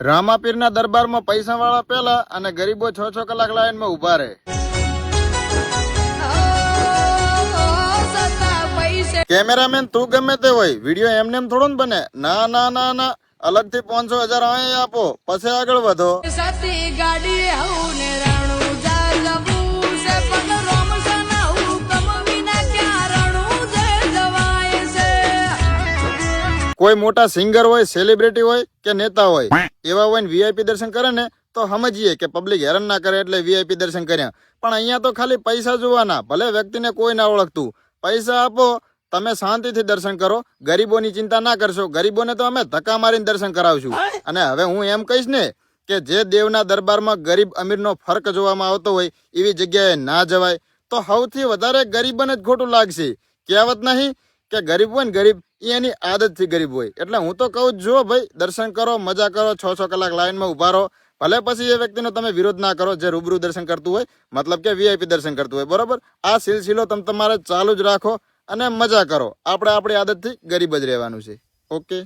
રામાપીરના દરબારમાં પૈસાવાળા પેલા અને ગરીબો 6-6 કલાક લાઈનમાં ઉભા રહે. કેમેરામેન તું ગમે તે હોય, વિડીયો એમને એમ થોડો ને બને. ના ના ના ના, અલગથી 500,000 અહીં આપો, પછી આગળ વધો. કોઈ મોટા સિંગર હોય, સેલિબ્રિટી હોય કે નેતા હોય, એવા હોય ને વીઆઈપી દર્શન કરે ને તો સમજીએ કે પબ્લિક હેરાન ના કરે એટલે વીઆઈપી દર્શન કર્યા. પણ અહીંયા તો ખાલી પૈસા જોવાના, ભલે વ્યક્તિને કોઈ ના ઓળખતું. પૈસા આપો, તમે શાંતિથી દર્શન કરો, ગરીબોની ચિંતા ના કરશો. ગરીબોને તો અમે ધક્કા મારીને દર્શન કરાવશું. અને હવે હું એમ કહીશ ને કે જે દેવના દરબારમાં ગરીબ અમીરનો ફરક જોવામાં આવતો હોય એવી જગ્યાએ ના જવાય. તો સૌથી વધારે ગરીબને જ ખોટું લાગશે. કહેવત નહીં કે ગરીબ હોય ને ગરીબ, એની આદતથી ગરીબ હોય. એટલે હું તો કહું જો ભાઈ, દર્શન કરો, મજા કરો, 6-6 કલાક લાઈનમાં ઉભા રહો. ભલે પછી એ વ્યક્તિનો તમે વિરોધ ના કરો જે રૂબરૂ દર્શન કરતું હોય, મતલબ કે વીઆઈપી દર્શન કરતું હોય. બરોબર, આ સિલસિલો તમારે ચાલુ જ રાખો અને મજા કરો. આપણે આપણી આદતથી ગરીબ જ રહેવાનું છે. ઓકે.